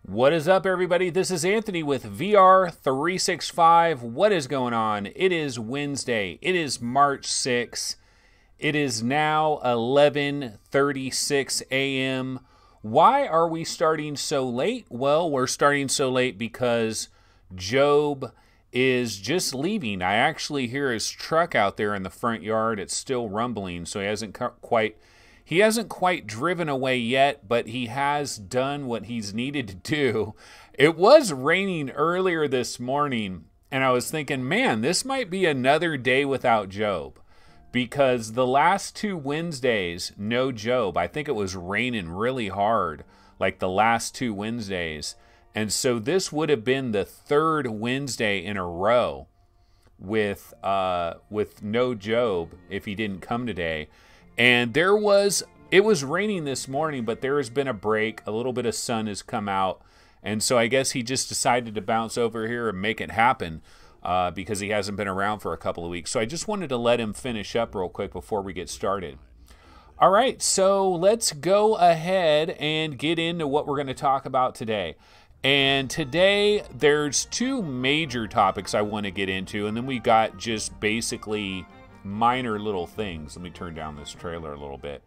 What is up, everybody? This is Anthony with VR365. What is going on? It is Wednesday. It is March 6th. It is now 11:36 a.m. Why are we starting so late? Well, we're starting so late because Job is just leaving. I actually hear his truck out there in the front yard. It's still rumbling, so he hasn't quite driven away yet, but he has done what he's needed to do. It was raining earlier this morning, and I was thinking, man, this might be another day without Job, because the last two Wednesdays, no Job. I think it was raining really hard, like the last two Wednesdays. And so this would have been the third Wednesday in a row with no Job if he didn't come today. And it was raining this morning, but there has been a break. A little bit of sun has come out. And so I guess he just decided to bounce over here and make it happen because he hasn't been around for a couple of weeks. So I just wanted to let him finish up real quick before we get started. All right, so let's go ahead and get into what we're going to talk about today. And today there's two major topics I want to get into, and then we got just basically minor little things. Let me turn down this trailer a little bit.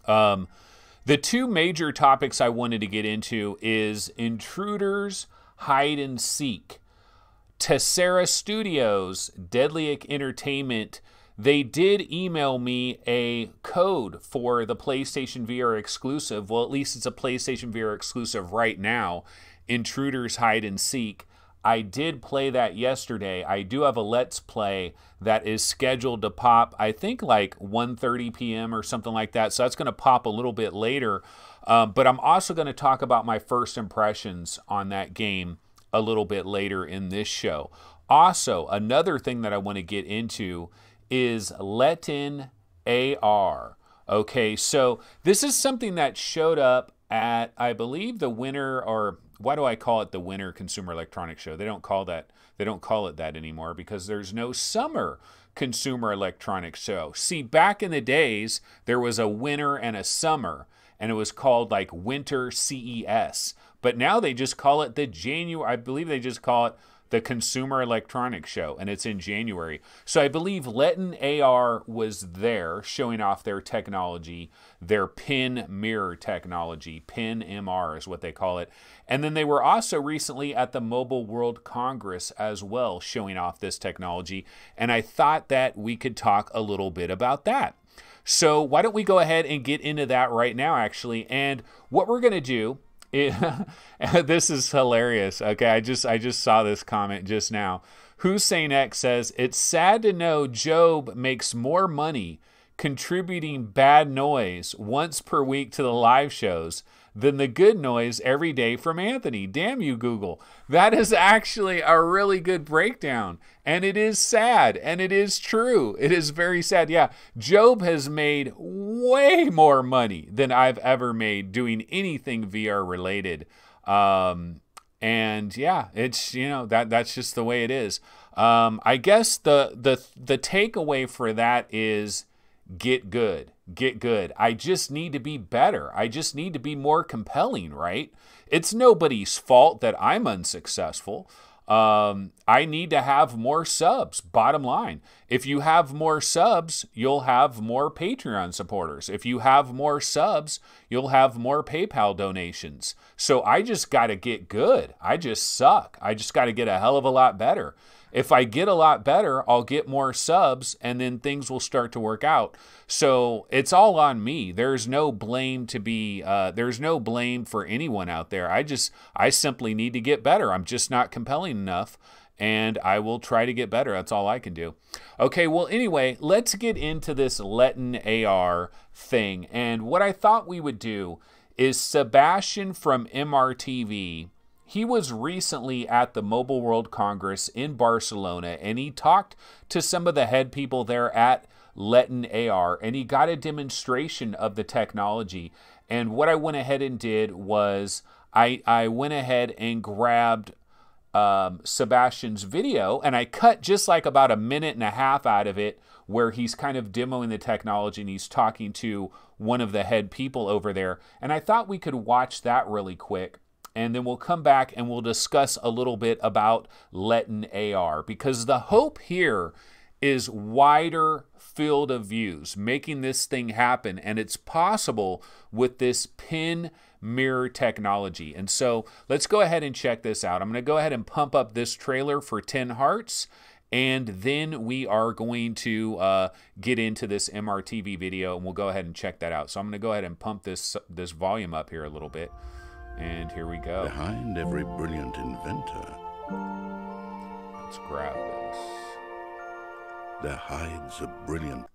The two major topics I wanted to get into is Intruders, Hide and Seek. Tessera Studios, Deadly Entertainment, they did email me a code for the PlayStation VR exclusive. Well, at least it's a PlayStation VR exclusive right now, Intruders, Hide and Seek. I did play that yesterday. I do have a Let's Play that is scheduled to pop, I think like 1:30 p.m. or something like that. So that's going to pop a little bit later. But I'm also going to talk about my first impressions on that game a little bit later in this show. Also, another thing that I want to get into is LetinAR. Okay, so this is something that showed up at, I believe, the winter, or why do I call it the Winter Consumer Electronics Show? They don't call it that anymore because there's no Summer Consumer Electronics Show. See, back in the days, there was a winter and a summer, and it was called like Winter CES. But now they just call it I believe they just call it the Consumer Electronics Show, and it's in January. So I believe LetinAR was there showing off their technology, their pin mirror technology. Pin MR is what they call it. And then they were also recently at the Mobile World Congress as well, showing off this technology. And I thought that we could talk a little bit about that. So why don't we go ahead and get into that right now, actually. And what we're going to do, this is hilarious. Okay, I just saw this comment just now. Hussein X says, it's sad to know Job makes more money contributing bad noise once per week to the live shows than the good noise every day from Anthony. Damn you, Google. That is actually a really good breakdown. And it is sad, and it is true. It is very sad. Yeah, Job has made way more money than I've ever made doing anything VR related. And yeah, it's, that's just the way it is. I guess the takeaway for that is get good. Get good. I just need to be better. I just need to be more compelling, right? It's nobody's fault that I'm unsuccessful. I need to have more subs, bottom line. If you have more subs, you'll have more Patreon supporters. If you have more subs, you'll have more PayPal donations. So I just got to get good. I just suck. I just got to get a hell of a lot better. If I get a lot better, I'll get more subs, and then things will start to work out. So it's all on me. There's no blame there's no blame for anyone out there. I simply need to get better. I'm just not compelling enough, and I will try to get better. That's all I can do. Okay, well, anyway, let's get into this LetinAR thing. And what I thought we would do is Sebastian from MRTV. He was recently at the Mobile World Congress in Barcelona, and he talked to some of the head people there at LetinAR, and he got a demonstration of the technology. And what I went ahead and did was I went ahead and grabbed Sebastian's video, and I cut just like about a minute and a half out of it where he's kind of demoing the technology and he's talking to one of the head people over there. And I thought we could watch that really quick. and then we'll come back and we'll discuss a little bit about LetinAR, because the hope here is wider field of views, making this thing happen, and it's possible with this pin mirror technology. And so let's go ahead and check this out. I'm going to go ahead and pump up this trailer for 10 hearts, and then we are going to get into this MRTV video, and we'll go ahead and check that out. So I'm going to go ahead and pump this volume up here a little bit, and here we go. Behind every brilliant inventor, let's grab this. There hides a brilliant...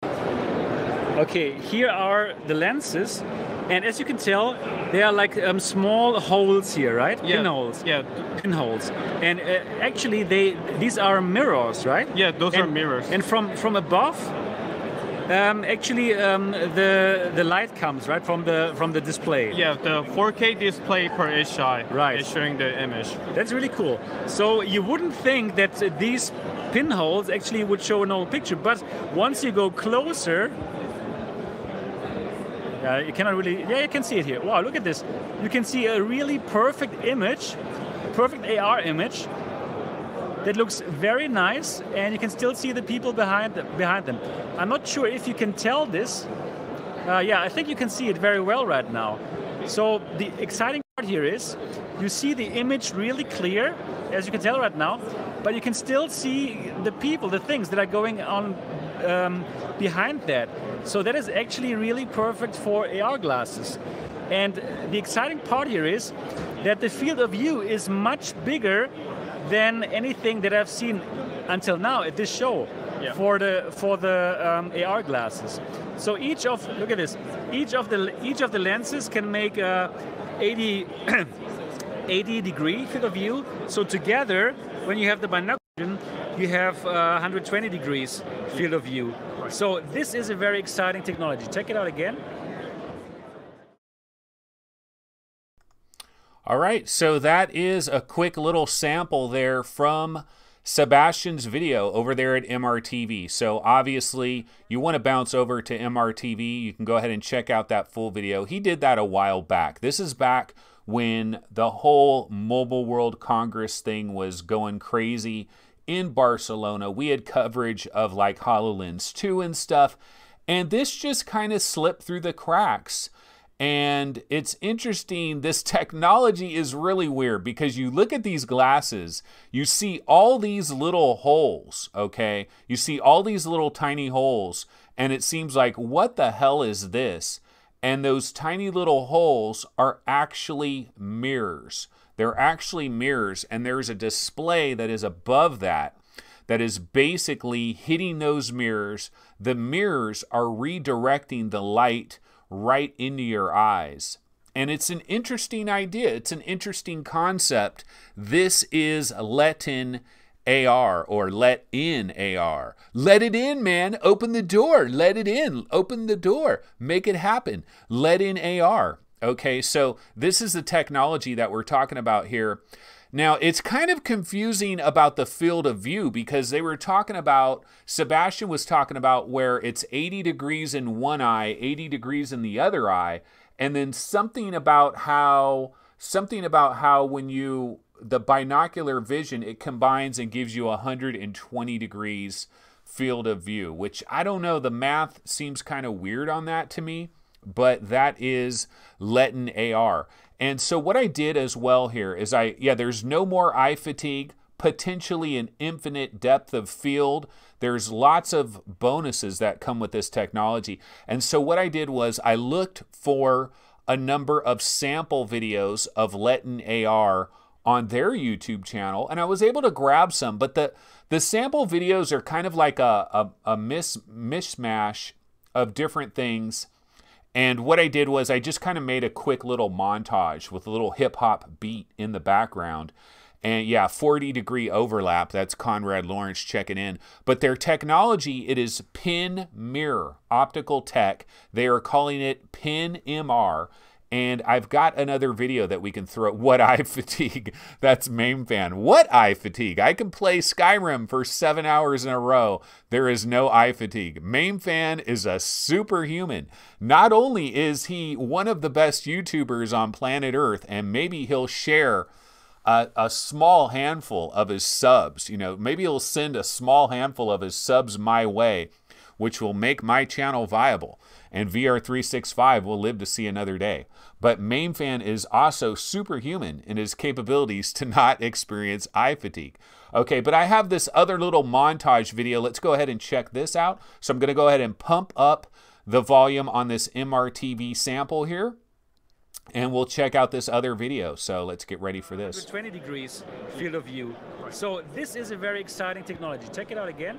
Okay, here are the lenses, and as you can tell, they are like small holes here, right? Yeah. Pinholes. Yeah. Pinholes. And actually, these are mirrors, right? Yeah, those are mirrors. And from above, the light comes right from the display. Yeah, the 4K display per HI right. is showing the image. That's really cool. So you wouldn't think that these pinholes actually would show an old picture, but once you go closer, you cannot really. Yeah, you can see it here. Wow, look at this. You can see a really perfect image, perfect AR image. That looks very nice, and you can still see the people behind them. I'm not sure if you can tell this. Yeah, I think you can see it very well right now. So the exciting part here is you see the image really clear, as you can tell right now, but you can still see the people, the things that are going on behind that. So that is actually really perfect for AR glasses. And the exciting part here is that the field of view is much bigger than anything that I've seen until now at this show. Yeah. For the AR glasses. So look at this. Each of the lenses can make 80 degree field of view. So together, when you have the binocular, you have 120 degrees field of view. So this is a very exciting technology. Check it out again. All right, so that is a quick little sample there from Sebastian's video over there at MRTV. So obviously, you want to bounce over to MRTV. You can go ahead and check out that full video. He did that a while back. This is back when the whole Mobile World Congress thing was going crazy in Barcelona. We had coverage of like HoloLens 2 and stuff, and this just kind of slipped through the cracks. And it's interesting, this technology is really weird because you look at these glasses, you see all these little holes, okay? You see all these little tiny holes, and it seems like, what the hell is this? And those tiny little holes are actually mirrors. They're actually mirrors, and there's a display that is above that is basically hitting those mirrors. The mirrors are redirecting the light right into your eyes. And it's an interesting idea. It's an interesting concept. This is LetinAR or LetinAR. Let it in, man. Open the door. Let it in. Open the door. Make it happen. LetinAR. Okay, so this is the technology that we're talking about here. Now, it's kind of confusing about the field of view because they were talking about, Sebastian was talking about where it's 80 degrees in one eye, 80 degrees in the other eye, and then something about how when the binocular vision, it combines and gives you 120 degrees field of view, which I don't know, the math seems kind of weird on that to me, but that is LetinAR. And so what I did as well here is there's no more eye fatigue, potentially an infinite depth of field. There's lots of bonuses that come with this technology. And so what I did was I looked for a number of sample videos of LetinAR on their YouTube channel, and I was able to grab some. But the sample videos are kind of like a mishmash of different things. And what I did was I just kind of made a quick little montage with a little hip-hop beat in the background. And yeah, 40-degree overlap. That's Conrad Lawrence checking in. But their technology, it is pin mirror optical tech. They are calling it PIN MR. And I've got another video that we can throw. What eye fatigue? That's MameFan. What eye fatigue? I can play Skyrim for 7 hours in a row. There is no eye fatigue. MameFan is a superhuman. Not only is he one of the best YouTubers on planet Earth, and maybe he'll share a small handful of his subs. You know, maybe he'll send a small handful of his subs my way, which will make my channel viable. And VR365 will live to see another day. But MameFan is also superhuman in his capabilities to not experience eye fatigue. Okay, but I have this other little montage video. Let's go ahead and check this out. So I'm going to go ahead and pump up the volume on this MRTV sample here. And we'll check out this other video. So let's get ready for this. 20 degrees field of view. So this is a very exciting technology. Check it out again.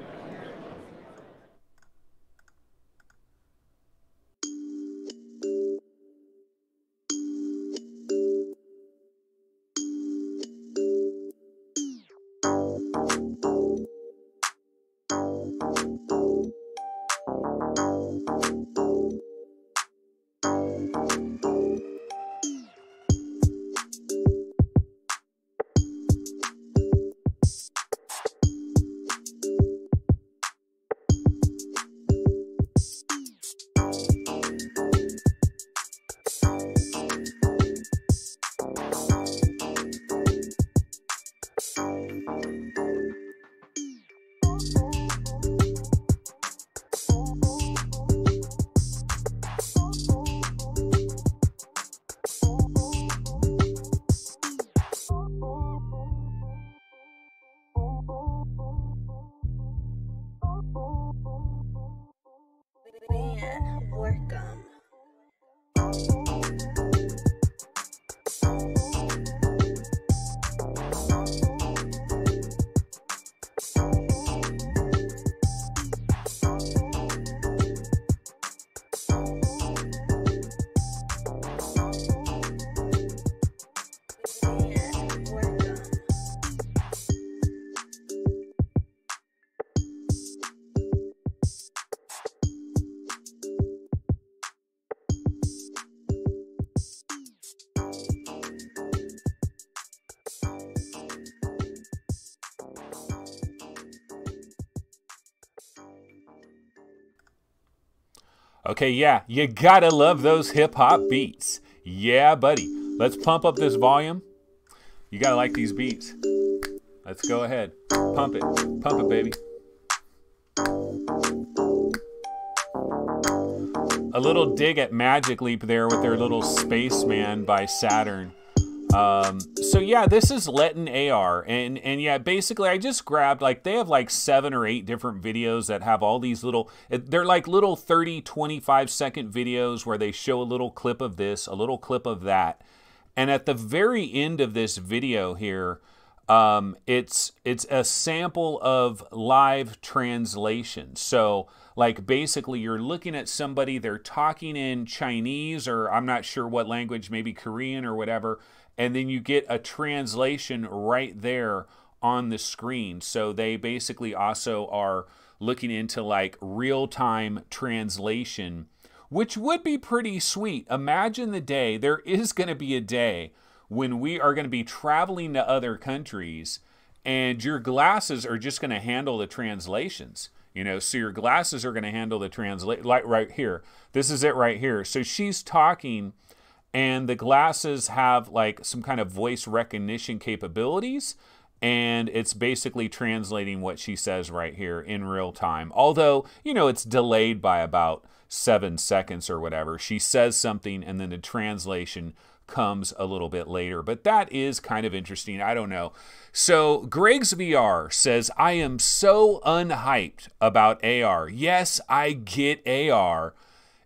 Okay, yeah, you gotta love those hip-hop beats. Yeah, buddy. Let's pump up this volume. You gotta like these beats. Let's go ahead. Pump it. Pump it, baby. A little dig at Magic Leap there with their little Spaceman by Saturn. So yeah, this is LetinAR, and yeah, basically I just grabbed, like, they have like 7 or 8 different videos that have all these little, they're like little 30, 25-second videos where they show a little clip of this, a little clip of that. And at the very end of this video here, it's a sample of live translation. So like basically you're looking at somebody, they're talking in Chinese, or I'm not sure what language, maybe Korean or whatever, and then you get a translation right there on the screen. So they basically also are looking into like real-time translation, which would be pretty sweet. Imagine the day, there is going to be a day when we are going to be traveling to other countries and your glasses are just going to handle the translations. You know, so your glasses are going to handle the translate, like right here. This is it right here. So she's talking and the glasses have like some kind of voice recognition capabilities, and it's basically translating what she says right here in real time. Although, you know, it's delayed by about 7 seconds or whatever. She says something and then the translation comes a little bit later. But that is kind of interesting. I don't know. So Greg's VR says, I am so unhyped about AR. Yes, I get AR.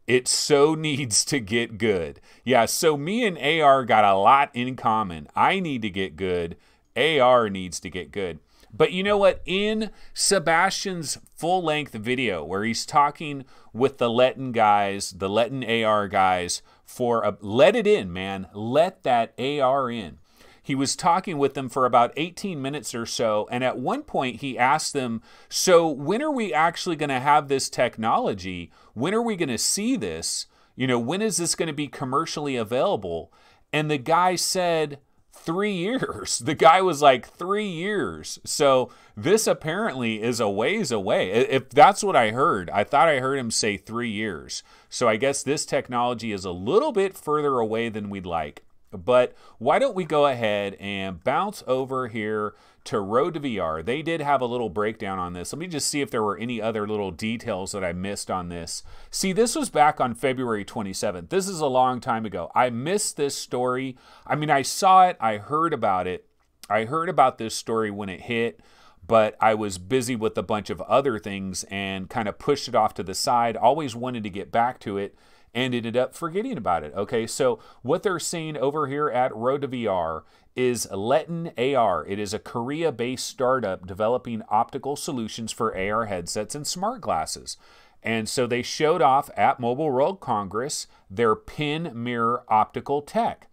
It so needs to get good. Yeah, so me and AR got a lot in common. I need to get good. AR needs to get good. But you know what? In Sebastian's full-length video where he's talking with the Letin guys, the LetinAR guys, for a, let it in, man. Let that AR in. He was talking with them for about 18 minutes or so, and at one point he asked them, so when are we actually going to have this technology? When are we going to see this? You know, when is this going to be commercially available? And the guy said 3 years. The guy was like 3 years. So this apparently is a ways away. If that's what I heard, I thought I heard him say 3 years. So I guess this technology is a little bit further away than we'd like. But why don't we go ahead and bounce over here to Road to VR. They did have a little breakdown on this. Let me just see if there were any other little details that I missed on this. See, this was back on February 27th. This is a long time ago. I missed this story. I mean, I saw it. I heard about it. I heard about this story when it hit, but I was busy with a bunch of other things and kind of pushed it off to the side. Always wanted to get back to it and ended up forgetting about it. Okay, so what they're saying over here at Road to VR is LetinAR. It is a Korea-based startup developing optical solutions for AR headsets and smart glasses. And so they showed off at Mobile World Congress their pin mirror optical tech,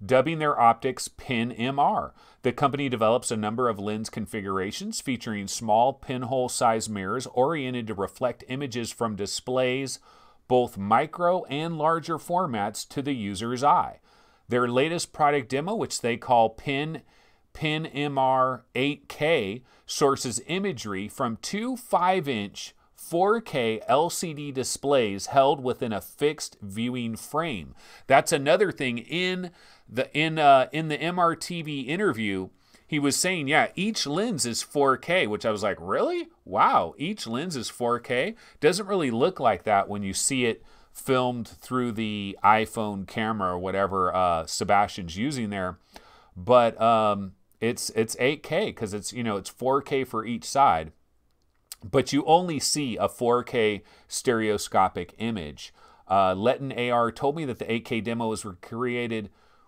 dubbing their optics Pin MR. The company develops a number of lens configurations featuring small pinhole-sized mirrors oriented to reflect images from displays, both micro and larger formats, to the user's eye. Their latest product demo, which they call Pin MR 8K, sources imagery from two 5-inch 4K LCD displays held within a fixed viewing frame. That's another thing in the MRTV interview. He was saying, yeah, each lens is 4K, which I was like, really? Wow, each lens is 4K? Doesn't really look like that when you see it filmed through the iPhone camera or whatever Sebastian's using there. But it's 8K because it's 4K for each side. But you only see a 4K stereoscopic image. LetinAR told me that the 8K demo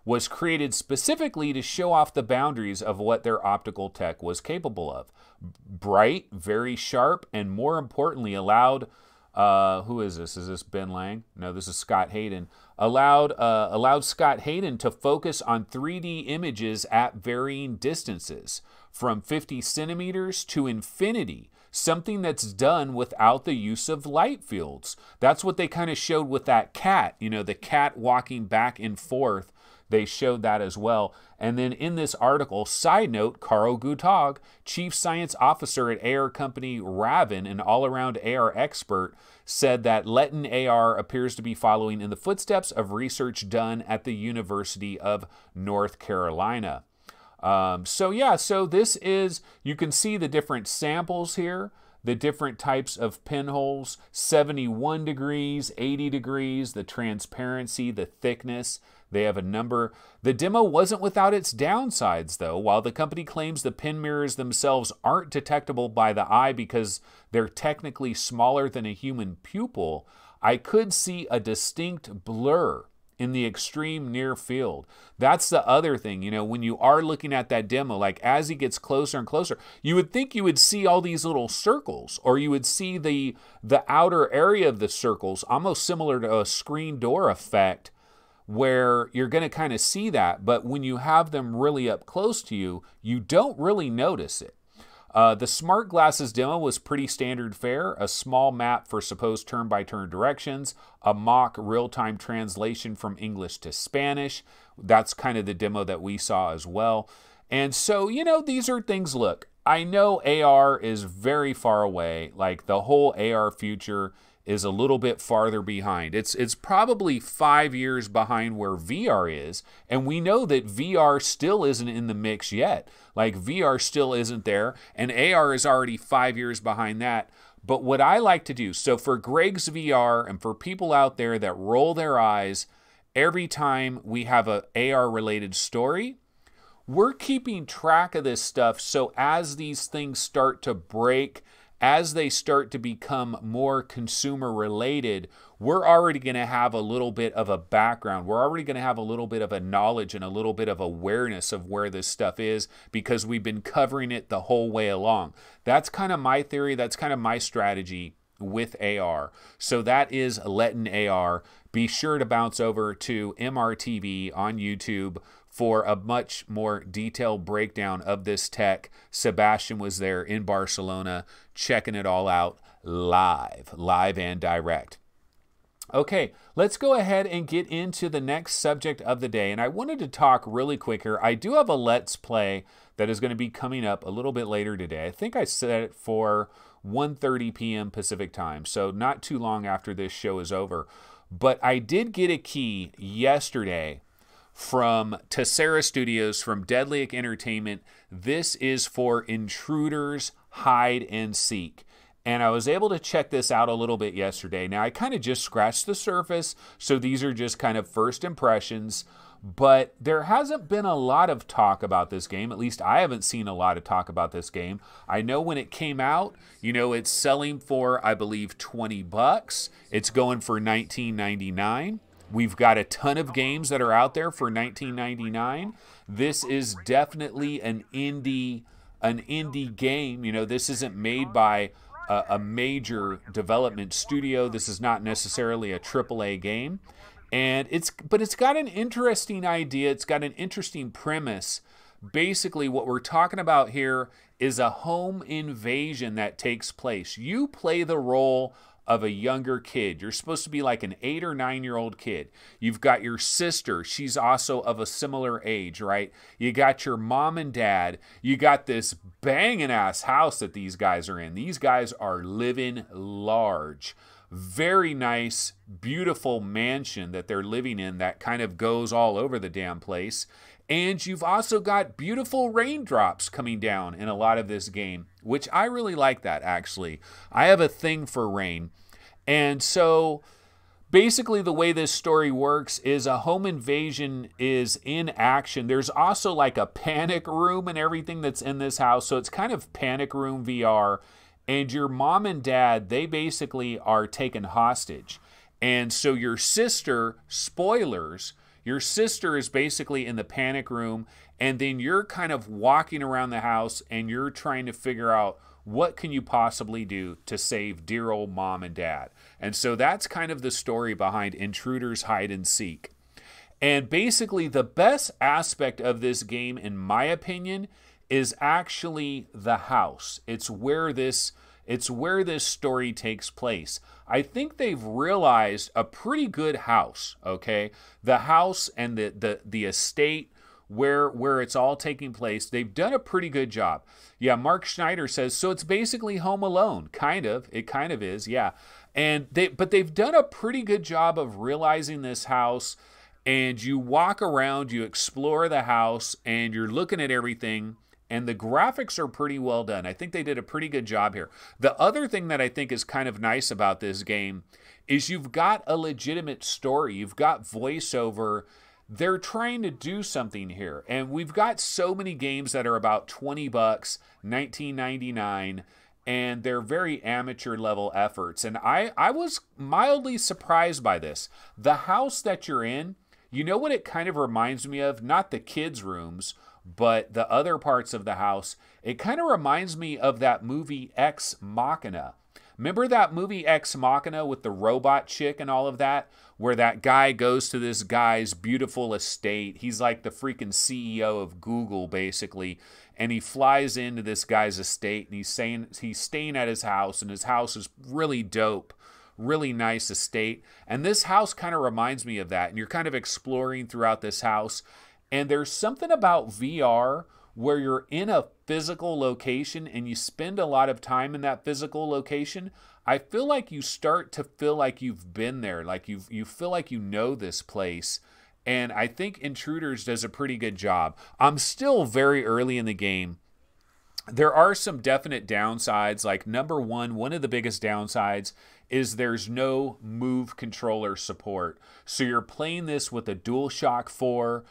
was created specifically to show off the boundaries of what their optical tech was capable of. Bright, very sharp, and more importantly, allowed, who is this? Is this Ben Lang? No, this is Scott Hayden. Allowed Scott Hayden to focus on 3D images at varying distances, from 50 centimeters to infinity, something that's done without the use of light fields. That's what they kind of showed with that cat, the cat walking back and forth. They showed that as well. And then in this article, side note, Carl Guttag, Chief Science Officer at AR company Raven, an all-around AR expert, said that LetinAR appears to be following in the footsteps of research done at the University of North Carolina. So this is, you can see the different samples here, the different types of pinholes, 71 degrees, 80 degrees, the transparency, the thickness. They have a number. The demo wasn't without its downsides, though. While the company claims the pin mirrors themselves aren't detectable by the eye because they're technically smaller than a human pupil, I could see a distinct blur in the extreme near field. That's the other thing, when you are looking at that demo, like as he gets closer and closer, you would think you would see all these little circles, or you would see the outer area of the circles, almost similar to a screen door effect, where you're going to kind of see that, but when you have them really up close to you, you don't really notice it. The smart glasses demo was pretty standard fare, a small map for supposed turn-by-turn directions, a mock real-time translation from English to Spanish. That's kind of the demo that we saw as well. And so, these are things, look, I know AR is very far away, like the whole AR future is a little bit farther behind. It's probably 5 years behind where VR is, and we know that VR still isn't in the mix yet. Like VR still isn't there, and AR is already 5 years behind that. But what I like to do, so for Greg's VR and for people out there that roll their eyes every time we have a AR related story, we're keeping track of this stuff, so as these things start to break, as they start to become more consumer related, we're already going to have a little bit of a background. We're already going to have a little bit of a knowledge and a little bit of awareness of where this stuff is because we've been covering it the whole way along. That's kind of my theory. That's kind of my strategy with AR. So that is LetinAR. Be sure to bounce over to MRTV on YouTube for a much more detailed breakdown of this tech. Sebastian was there in Barcelona checking it all out live and direct. Okay, let's go ahead and get into the next subject of the day. And I wanted to talk really quick here. I do have a Let's Play that is going to be coming up a little bit later today. I think I set it for 1:30 p.m. Pacific time, so not too long after this show is over. But I did get a key yesterday from Tessera Studios, from Deadlick Entertainment. This is for Intruders Hide and Seek. And I was able to check this out a little bit yesterday. Now, I kind of just scratched the surface, so these are just kind of first impressions. But there hasn't been a lot of talk about this game. At least I haven't seen a lot of talk about this game. I know when it came out, you know, it's selling for, I believe, $20. It's going for $19.99. We've got a ton of games that are out there for $19.99. This is definitely an indie game. You know, this isn't made by a major development studio. This is not necessarily a AAA game. But it's got an interesting idea. It's got an interesting premise. Basically, what we're talking about here is a home invasion that takes place. You play the role of a younger kid. You're supposed to be like an 8 or 9-year-old kid. You've got your sister. She's also of a similar age, right? You got your mom and dad. You got this banging ass house that these guys are in. These guys are living large. Very nice, beautiful mansion that they're living in that kind of goes all over the damn place. And you've also got beautiful raindrops coming down in a lot of this game, which I really like that, actually. I have a thing for rain. And so basically the way this story works is a home invasion is in action. There's also like a panic room and everything that's in this house. So it's kind of Panic Room VR. And your mom and dad, they basically are taken hostage. And so your sister, spoilers, your sister is basically in the panic room, and then you're kind of walking around the house and you're trying to figure out what can you possibly do to save dear old mom and dad. And so that's kind of the story behind Intruders Hide and Seek. And basically the best aspect of this game, in my opinion, is actually the house. It's where this story takes place. I think they've realized a pretty good house, okay? The house and the estate where it's all taking place, they've done a pretty good job. Yeah, Mark Schneider says, so it's basically Home Alone. Kind of. It kind of is, yeah. But they've done a pretty good job of realizing this house, and you walk around, you explore the house, and you're looking at everything. And the graphics are pretty well done. I think they did a pretty good job here. The other thing that I think is kind of nice about this game is you've got a legitimate story. You've got voiceover. They're trying to do something here. And we've got so many games that are about $20, $19.99, and they're very amateur level efforts. And I was mildly surprised by this. The house that you're in, you know what it kind of reminds me of? Not the kids' rooms, but the other parts of the house. It kind of reminds me of that movie Ex Machina. Remember that movie Ex Machina with the robot chick and all of that? Where that guy goes to this guy's beautiful estate. He's like the freaking CEO of Google, basically. And he flies into this guy's estate, and he's staying at his house, and his house is really dope. Really nice estate. And this house kind of reminds me of that. And you're kind of exploring throughout this house. And there's something about VR where you're in a physical location and you spend a lot of time in that physical location. I feel like you start to feel like you've been there, like you feel like you know this place. And I think Intruders does a pretty good job. I'm still very early in the game. There are some definite downsides. Like number one of the biggest downsides is there's no Move controller support. So you're playing this with a DualShock 4.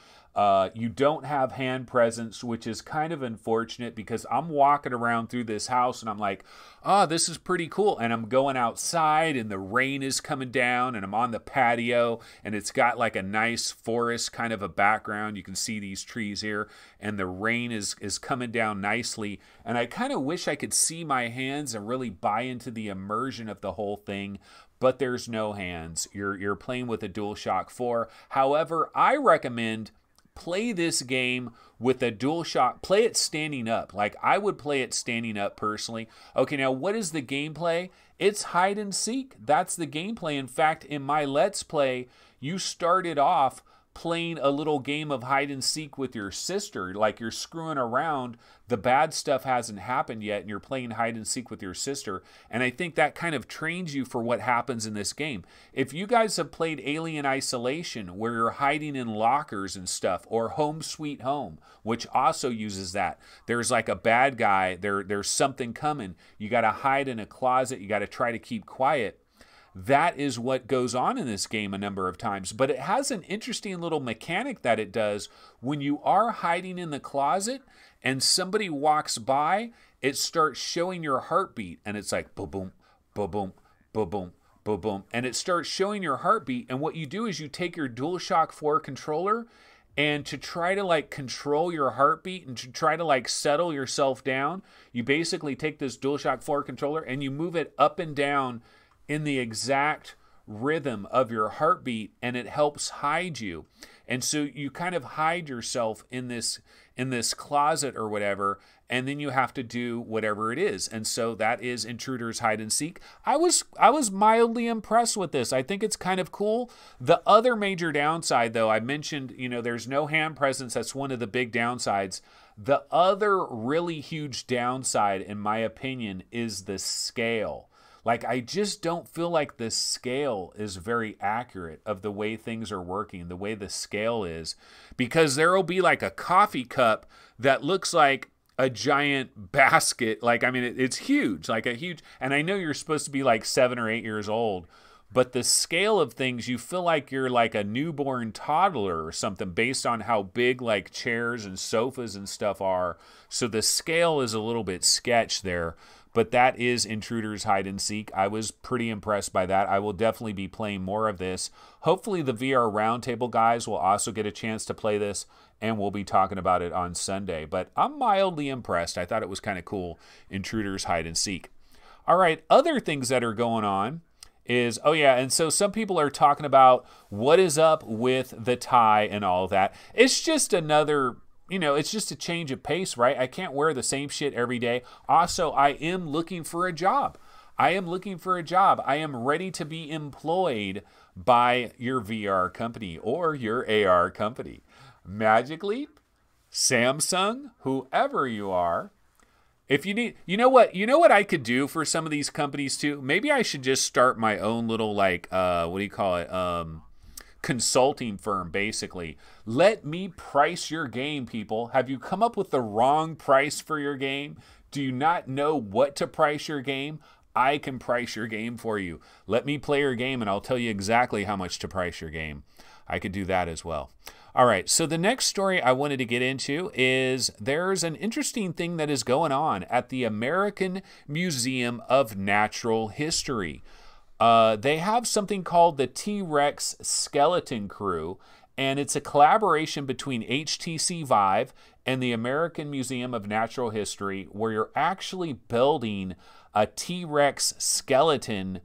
You don't have hand presence, which is kind of unfortunate because I'm walking around through this house and I'm like, oh, this is pretty cool. And I'm going outside and the rain is coming down and I'm on the patio and it's got like a nice forest kind of a background. You can see these trees here and the rain is coming down nicely. And I kind of wish I could see my hands and really buy into the immersion of the whole thing. But there's no hands. You're playing with a DualShock 4. However, I recommend play this game with a DualShock. Play it standing up. Like, I would play it standing up personally. Okay, now what is the gameplay? It's hide and seek. That's the gameplay. In fact, in my Let's Play, you started off playing a little game of hide and seek with your sister. Like, you're screwing around. The bad stuff hasn't happened yet, and you're playing hide and seek with your sister. And I think that kind of trains you for what happens in this game. If you guys have played Alien Isolation, where you're hiding in lockers and stuff, or Home Sweet Home, which also uses that. There's like a bad guy, there's something coming. You got to hide in a closet. You got to try to keep quiet. That is what goes on in this game a number of times. But it has an interesting little mechanic that it does. When you are hiding in the closet and somebody walks by, it starts showing your heartbeat. And it's like, boom, boom, boom, boom, boom, boom, boom. And it starts showing your heartbeat. And what you do is you take your DualShock 4 controller, and to try to like control your heartbeat and to try to like settle yourself down, you basically take this DualShock 4 controller and you move it up and down in the exact rhythm of your heartbeat, and it helps hide you. And so you kind of hide yourself in this closet or whatever, and then you have to do whatever it is. And so that is Intruders Hide and Seek. I was mildly impressed with this. I think it's kind of cool. The other major downside, though, I mentioned, you know, there's no hand presence. That's one of the big downsides. The other really huge downside, in my opinion, is the scale. Like, I just don't feel like the scale is very accurate of the way things are working, the way the scale is. Because there will be like a coffee cup that looks like a giant basket. Like, I mean, it's huge, like a huge, and I know you're supposed to be like 7 or 8 years old, but the scale of things, you feel like you're like a newborn toddler or something based on how big like chairs and sofas and stuff are. So the scale is a little bit sketch there. But that is Intruders Hide and Seek. I was pretty impressed by that. I will definitely be playing more of this. Hopefully the VR Roundtable guys will also get a chance to play this, and we'll be talking about it on Sunday. But I'm mildly impressed. I thought it was kind of cool, Intruders Hide and Seek. All right, other things that are going on is, oh yeah, and so some people are talking about what is up with the tie and all of that. It's just another... You know, it's just a change of pace, right? I can't wear the same shit every day. Also, I am looking for a job. I am ready to be employed by your VR company or your AR company. Magic Leap, Samsung, whoever you are. If you need, you know what I could do for some of these companies too? Maybe I should just start my own little like, what do you call it? Consulting firm, basically. Let me price your game, people. Have you come up with the wrong price for your game? Do you not know what to price your game? I can price your game for you. Let me play your game and I'll tell you exactly how much to price your game. I could do that as well. All right, so the next story I wanted to get into is there's an interesting thing that is going on at the American Museum of Natural History. They have something called the T-Rex Skeleton Crew, and it's a collaboration between HTC Vive and the American Museum of Natural History, where you're actually building a T-Rex skeleton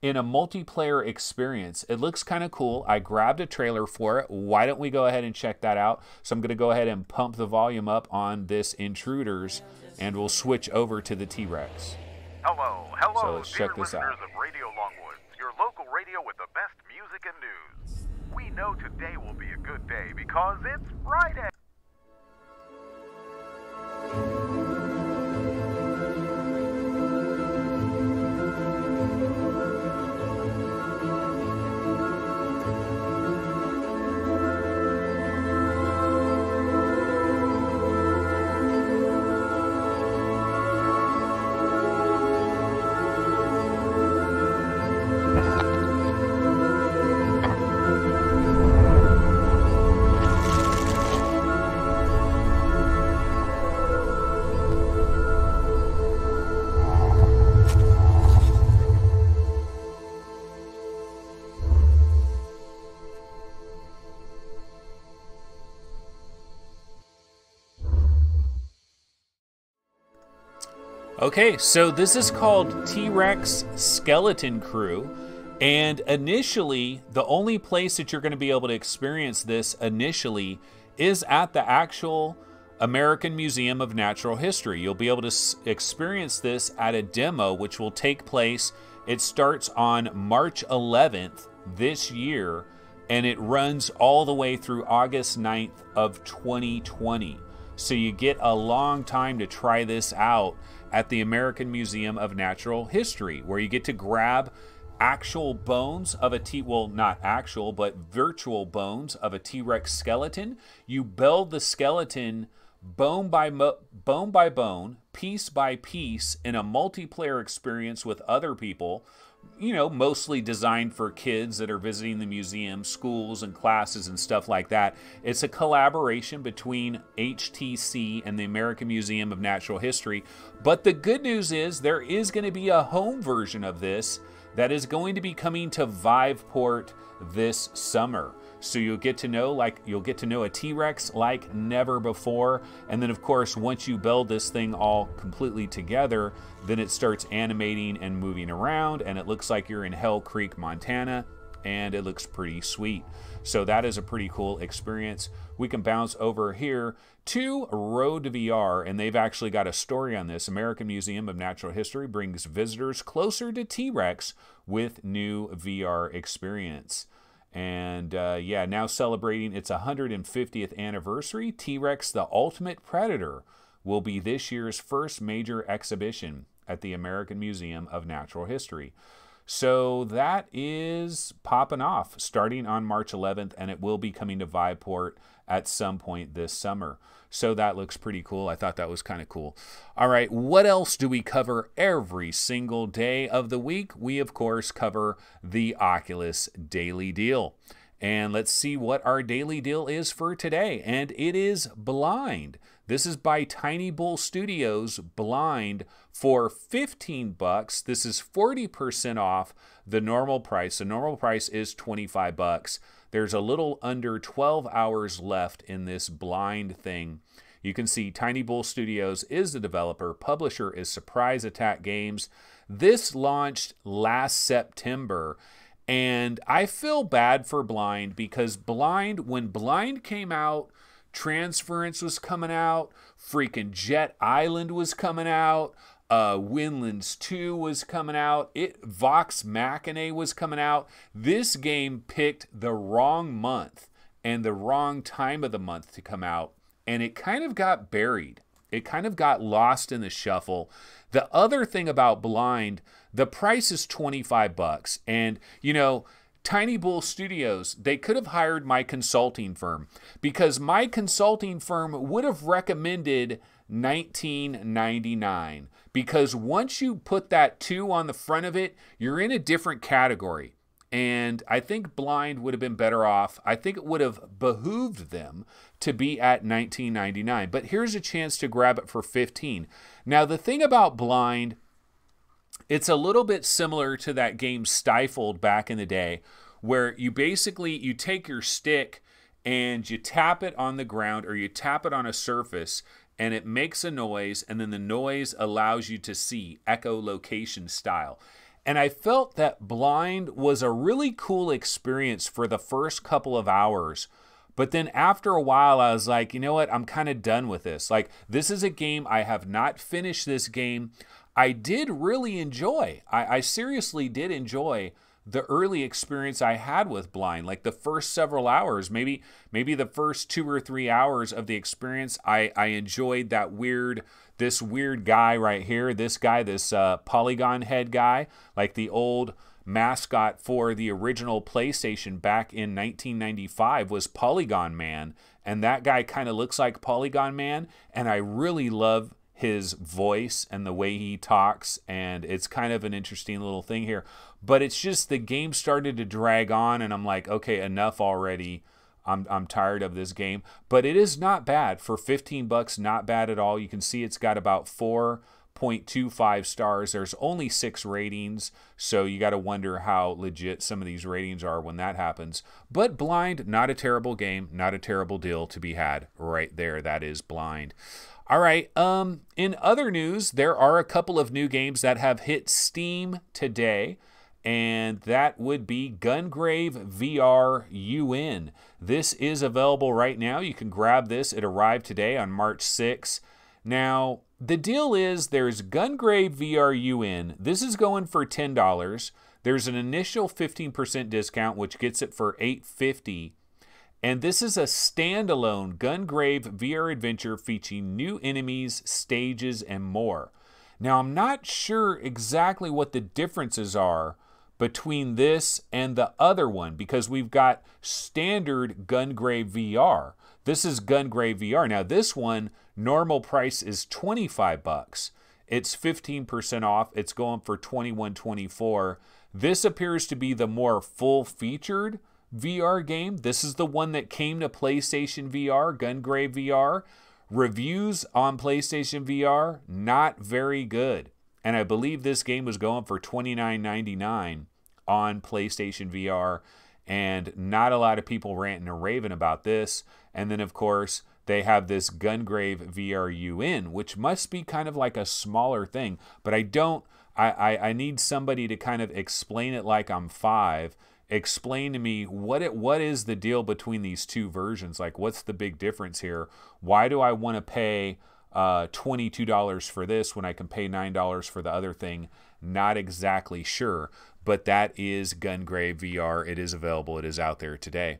in a multiplayer experience. It looks kind of cool. I grabbed a trailer for it. Why don't we go ahead and check that out? So I'm going to go ahead and pump the volume up on this Intruders, and we'll switch over to the T-Rex. Hello, So let's check this out. listeners of Radio Longwoods, your local radio with the best music and news. We know today will be a good day because it's Friday. Okay, so this is called T-Rex Skeleton Crew, and initially, the only place that you're going to be able to experience this initially is at the actual American Museum of Natural History. You'll be able to experience this at a demo, which will take place. It starts on March 11th this year, and it runs all the way through August 9th of 2020. So you get a long time to try this out at the American Museum of Natural History, where you get to grab actual bones of a well, not actual, but virtual bones of a T-Rex skeleton. You build the skeleton bone by bone, piece by piece, in a multiplayer experience with other people, you know, mostly designed for kids that are visiting the museum, schools and classes and stuff like that. It's a collaboration between HTC and the American Museum of Natural History. But the good news is there is going to be a home version of this that is going to be coming to Viveport this summer. So you'll get to know a T-Rex like never before. And then of course, once you build this thing all completely together, then it starts animating and moving around, and it looks like you're in Hell Creek, Montana, and it looks pretty sweet. So that is a pretty cool experience. We can bounce over here to Road VR, and they've actually got a story on this. American Museum of Natural History brings visitors closer to T-Rex with new VR experience. And yeah, now celebrating its 150th anniversary, T-Rex the Ultimate Predator will be this year's first major exhibition at the American Museum of Natural History. So that is popping off starting on March 11th, and it will be coming to Viveport at some point this summer. So that looks pretty cool. I thought that was kind of cool. All right, what else do we cover every single day of the week? We, of course, cover the Oculus Daily Deal. And let's see what our daily deal is for today. And it is Blind. This is by Tiny Bull Studios, Blind, for 15 bucks. This is 40% off the normal price. The normal price is 25 bucks. There's a little under 12 hours left in this Blind thing. You can see Tiny Bull Studios is the developer. Publisher is Surprise Attack Games. This launched last September. And I feel bad for Blind because when Blind came out, Transference was coming out, freaking Jet Island was coming out, Windlands 2 was coming out, Vox Machina was coming out. This game picked the wrong month and the wrong time of the month to come out, and it kind of got buried. It kind of got lost in the shuffle. The other thing about Blind, the price is 25 bucks, and you know, Tiny Bull Studios, they could have hired my consulting firm, because my consulting firm would have recommended $19.99, because once you put that 2 on the front of it, you're in a different category. And I think Blind would have been better off. I think it would have behooved them to be at $19.99. But here's a chance to grab it for $15. Now, the thing about Blind, it's a little bit similar to that game Stifled back in the day, where you take your stick and you tap it on the ground or you tap it on a surface, and it makes a noise, and then the noise allows you to see echolocation style. And I felt that Blind was a really cool experience for the first couple of hours. But then after a while, I was like, you know what? I'm kind of done with this. Like, this is a game. I have not finished this game. I did really enjoy. I seriously did enjoy the early experience I had with Blind. Like the first several hours, maybe the first 2 or 3 hours of the experience, I enjoyed this weird guy right here. This guy, this polygon head guy, like the old mascot for the original PlayStation back in 1995 was Polygon Man. And that guy kind of looks like Polygon Man. And I really love his voice and the way he talks, and it's kind of an interesting little thing here. But it's just the game started to drag on, and I'm like, okay, enough already. I'm tired of this game. But it is not bad for 15 bucks, not bad at all. You can see it's got about 4.25 stars. There's only 6 ratings, so you got to wonder how legit some of these ratings are when that happens. But Blind, not a terrible game, not a terrible deal to be had right there. That is Blind. All right, in other news, there are a couple of new games that have hit Steam today. and that would be Gungrave VR UN. This is available right now. You can grab this. It arrived today on March 6th. Now, the deal is there's Gungrave VR UN. This is going for $10. There's an initial 15% discount, which gets it for $8.50. And this is a standalone Gungrave VR adventure featuring new enemies, stages, and more. Now, I'm not sure exactly what the differences are between this and the other one, because we've got standard Gungrave VR. This is Gungrave VR. Now, this one, normal price is $25. It's 15% off. It's going for $21.24. This appears to be the more full-featured VR game. This is the one that came to PlayStation VR, Gungrave VR. Reviews on PlayStation VR, not very good. And I believe this game was going for $29.99 on PlayStation VR, and not a lot of people ranting and raving about this. And then, of course, they have this Gungrave VR UN, which must be kind of like a smaller thing. But I need somebody to kind of explain it like I'm 5. Explain to me what is the deal between these two versions? Like, what's the big difference here? Why do I want to pay $22 for this when I can pay $9 for the other thing? Not exactly sure, but that is Gungrave VR. It is available. It is out there today.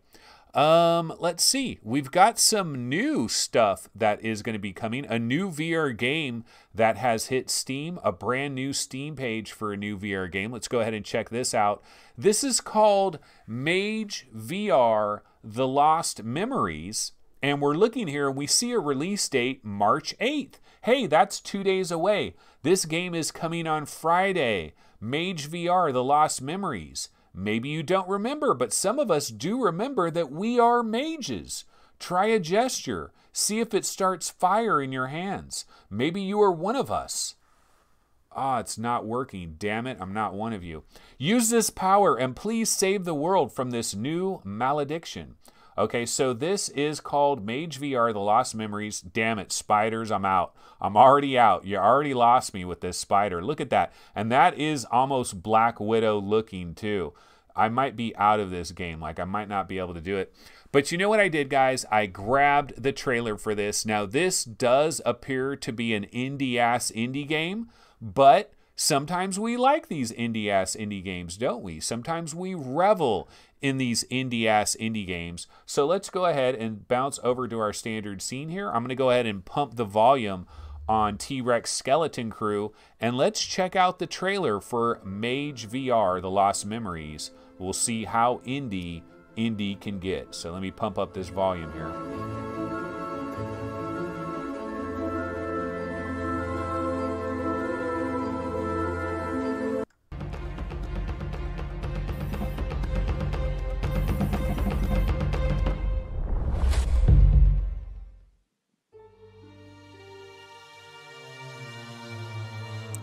Let's see. We've got some new stuff that is going to be coming. A new VR game that has hit Steam, a brand new Steam page for a new VR game. Let's go ahead and check this out. This is called Mage VR, The Lost Memories. And we're looking here, we see a release date, March 8th. Hey, that's 2 days away. This game is coming on Friday. Mage VR, The Lost Memories. Maybe you don't remember, but some of us do remember that we are mages. Try a gesture. See if it starts fire in your hands. Maybe you are one of us. Ah, it's not working. Damn it, I'm not one of you. Use this power and please save the world from this new malediction. Okay, so this is called Mage VR, The Lost Memories. Damn it, spiders, I'm out. I'm already out. You already lost me with this spider. Look at that. And that is almost Black Widow looking too. I might be out of this game. Like, I might not be able to do it. But you know what I did, guys? I grabbed the trailer for this. Now, this does appear to be an indie-ass indie game, but sometimes we like these indie-ass indie games, don't we? Sometimes we revel in these indie-ass indie games. So let's go ahead and bounce over to our standard scene here. I'm going to go ahead and pump the volume on T-Rex Skeleton Crew, and let's check out the trailer for Mage VR, The Lost Memories. We'll see how indie can get. So let me pump up this volume here.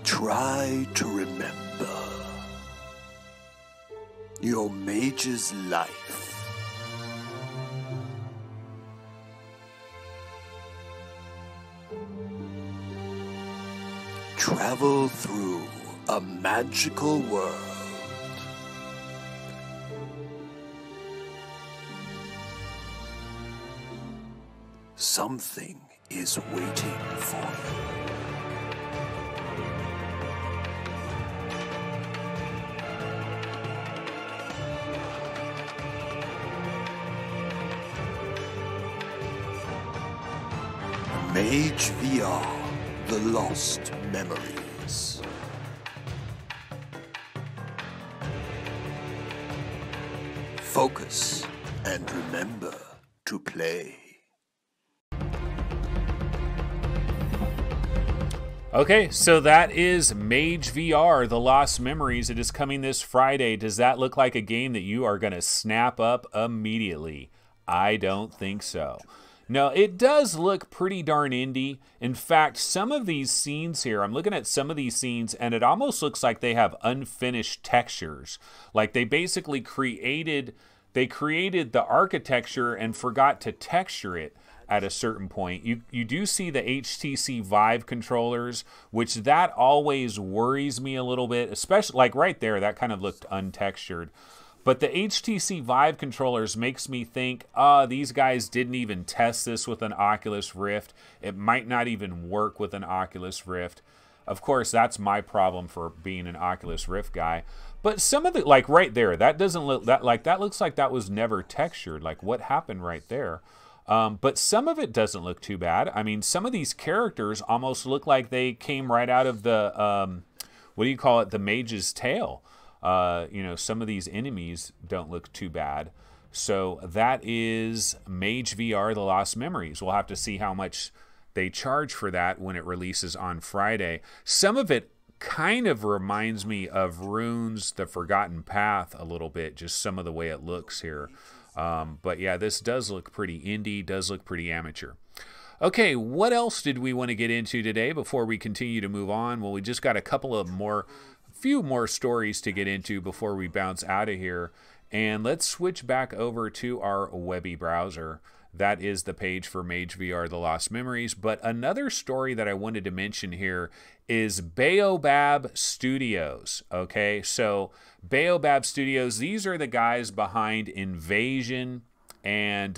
Try to remember your mage's life. Travel through a magical world. Something is waiting for you. Mage VR, The Lost Memories. Focus and remember to play. Okay, so that is Mage VR, The Lost Memories. It is coming this Friday. Does that look like a game that you are going to snap up immediately? I don't think so. No, it does look pretty darn indie. In fact, some of these scenes here, I'm looking at some of these scenes, and it almost looks like they have unfinished textures. Like they basically created the architecture and forgot to texture it. at a certain point. You do see the HTC Vive controllers, which that always worries me a little bit, especially like right there, that kind of looked untextured. But the HTC Vive controllers makes me think, these guys didn't even test this with an Oculus Rift. It might not even work with an Oculus Rift. Of course, that's my problem for being an Oculus Rift guy. But some of the, like right there, that doesn't look, that looks like that was never textured. Like what happened right there? But some of it doesn't look too bad. I mean, some of these characters almost look like they came right out of the, what do you call it? The Mage's Tail. You know, some of these enemies don't look too bad. So that is Mage VR, The Lost Memories. We'll have to see how much they charge for that when it releases on Friday. Some of it kind of reminds me of Rune's The Forgotten Path a little bit, just some of the way it looks here. But yeah, this does look pretty indie, does look pretty amateur. Okay, what else did we want to get into today before we continue to move on? Well, we just got a few more stories to get into before we bounce out of here. And let's switch back over to our Webby browser. That is the page for Mage VR, The Lost Memories. But another story that I wanted to mention here is Baobab Studios. Okay, so Baobab Studios, these are the guys behind Invasion. And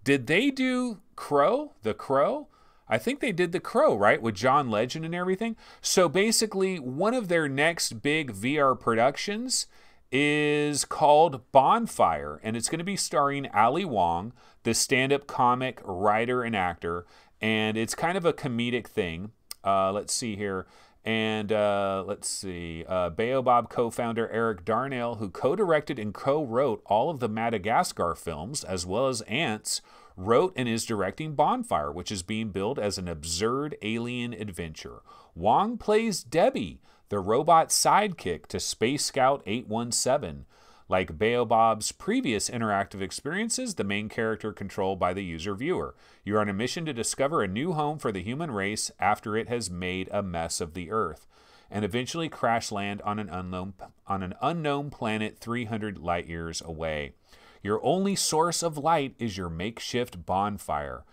did they do Crow? The Crow? I think they did The Crow, right? With John Legend and everything. So basically, one of their next big VR productions is called Bonfire. And it's going to be starring Ali Wong, the stand-up comic, writer, and actor. And it's kind of a comedic thing. Let's see here. And let's see. Baobab co-founder Eric Darnell, who co-directed and co-wrote all of the Madagascar films, as well as Ants, wrote and is directing Bonfire, which is being billed as an absurd alien adventure. Wong plays Debbie, the robot sidekick to Space Scout Ep117. Like Baobab's previous interactive experiences, the main character controlled by the user-viewer. You're on a mission to discover a new home for the human race after it has made a mess of the Earth, and eventually crash land on an unknown planet 300 light-years away. Your only source of light is your makeshift bonfire,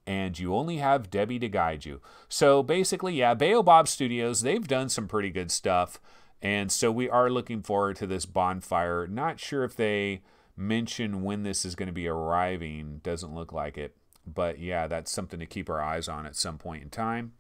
and you only have Debbie to guide you. So basically, yeah, Baobab Studios, they've done some pretty good stuff. And so we are looking forward to this Bonfire. Not sure if they mention when this is going to be arriving. Doesn't look like it. But yeah, that's something to keep our eyes on at some point in time.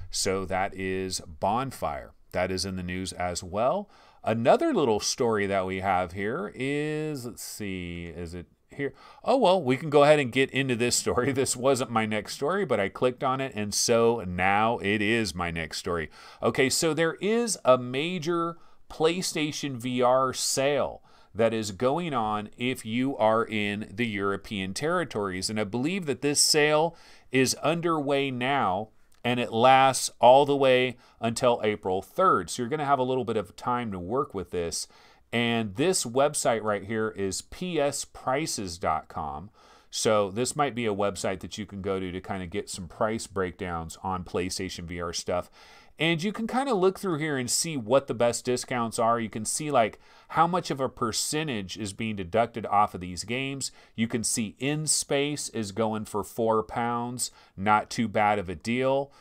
So that is Bonfire. That is in the news as well. Another little story that we have here is, let's see, is it here? Oh, well, we can go ahead and get into this story. This wasn't my next story, but I clicked on it, and so now it is my next story. Okay, so there is a major PlayStation VR sale that is going on if you are in the European territories, and I believe that this sale is underway now, and it lasts all the way until April 3rd. So you're going to have a little bit of time to work with this. And this website right here is psprices.com. So this might be a website that you can go to kind of get some price breakdowns on PlayStation VR stuff. And you can kind of look through here and see what the best discounts are. You can see like how much of a percentage is being deducted off of these games. You can see In Space is going for £4. Not too bad of a deal.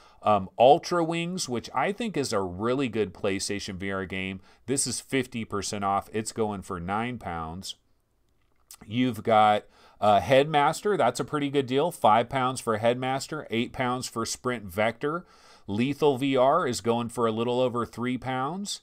Ultra Wings, which I think is a really good PlayStation VR game. This is 50% off. It's going for £9. You've got Headmaster. That's a pretty good deal. £5 for Headmaster, £8 for Sprint Vector. Lethal VR is going for a little over £3.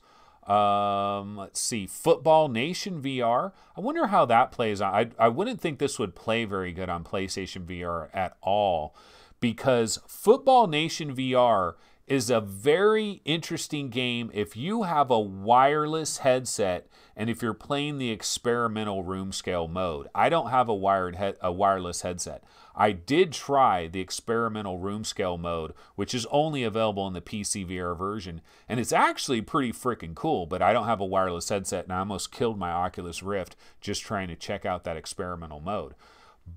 Let's see. Football Nation VR. I wonder how that plays out. I wouldn't think this would play very good on PlayStation VR at all, because Football Nation VR is a very interesting game if you have a wireless headset and if you're playing the experimental room scale mode. I don't have a wireless headset. I did try the experimental room scale mode, which is only available in the PSVR version, and it's actually pretty freaking cool, but I don't have a wireless headset, and I almost killed my Oculus Rift just trying to check out that experimental mode.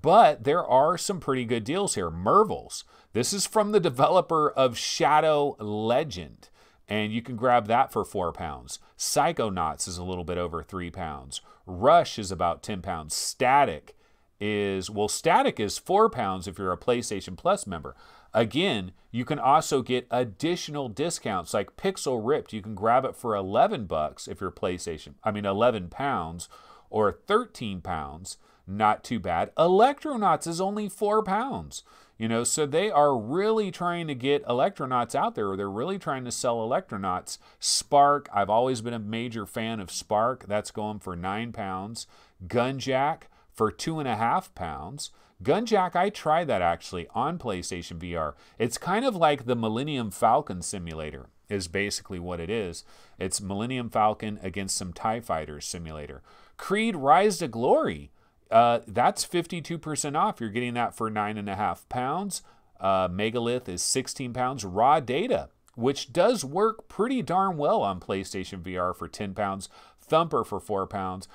But there are some pretty good deals here. Mervils. This is from the developer of Shadow Legend, and you can grab that for £4. Psychonauts is a little bit over £3. Rush is about £10. Static is, well, static is £4 if you're a PlayStation Plus member. Again, you can also get additional discounts like Pixel Ripped. You can grab it for $11 if you're PlayStation. I mean, £11 or £13. Not too bad. Electronauts is only £4. You know, so they are really trying to get Electronauts out there. They're really trying to sell Electronauts. Spark, I've always been a major fan of Spark. That's going for £9. Gunjack for £2.50. Gunjack, I tried that actually on PlayStation VR. It's kind of like the Millennium Falcon simulator is basically what it is. It's Millennium Falcon against some TIE Fighters simulator. Creed Rise to Glory. That's 52% off. You're getting that for £9.50. Megalith is £16. Raw Data, which does work pretty darn well on PlayStation VR for £10. Thumper for £4.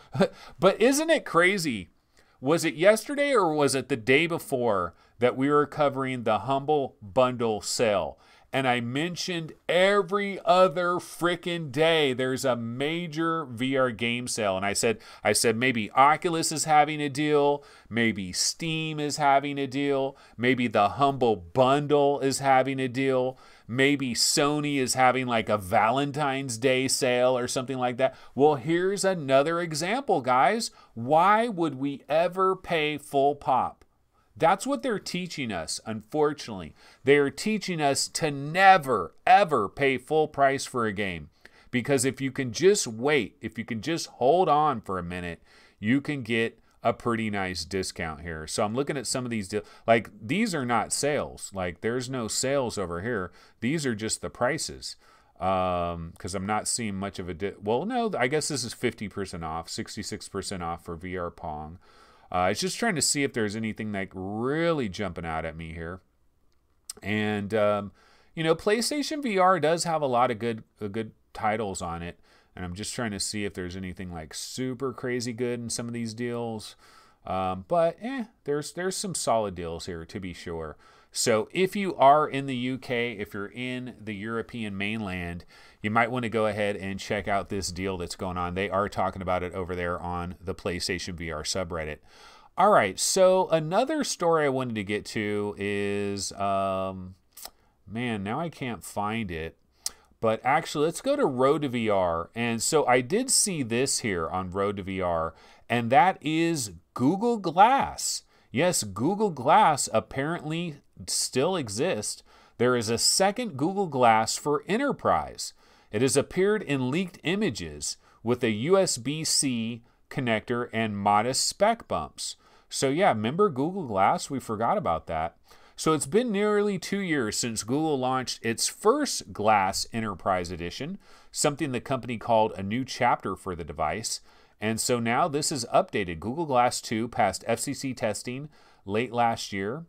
But isn't it crazy? Was it yesterday or was it the day before that we were covering the Humble Bundle sale? And I mentioned every other frickin' day there's a major VR game sale. And I said maybe Oculus is having a deal, maybe Steam is having a deal, maybe the Humble Bundle is having a deal, maybe Sony is having like a Valentine's Day sale or something like that. Well, here's another example, guys. Why would we ever pay full pop? That's what they're teaching us, unfortunately. They are teaching us to never, ever pay full price for a game. Because if you can just wait, if you can just hold on for a minute, you can get a pretty nice discount here. So I'm looking at some of these deals. Like, these are not sales. Like, there's no sales over here. These are just the prices. Because I'm not seeing much of a... Well, no, I guess this is 50% off, 66% off for VR Pong. I was just trying to see if there's anything like really jumping out at me here. And, you know, PlayStation VR does have a lot of good titles on it. And I'm just trying to see if there's anything like super crazy good in some of these deals. But there's some solid deals here to be sure. So if you are in the UK, if you're in the European mainland, you might want to go ahead and check out this deal that's going on. They are talking about it over there on the PlayStation VR subreddit. All right, so another story I wanted to get to is, man, now I can't find it. But actually, let's go to Road to VR. And so I did see this here on Road to VR, and that is Google Glass. Yes, Google Glass apparently still exists. There is a second Google Glass for enterprise. It has appeared in leaked images with a USB-C connector and modest spec bumps. So yeah, remember Google Glass? We forgot about that. So it's been nearly 2 years since Google launched its first Glass Enterprise Edition, something the company called a new chapter for the device. And so now this is updated. Google Glass 2 passed FCC testing late last year.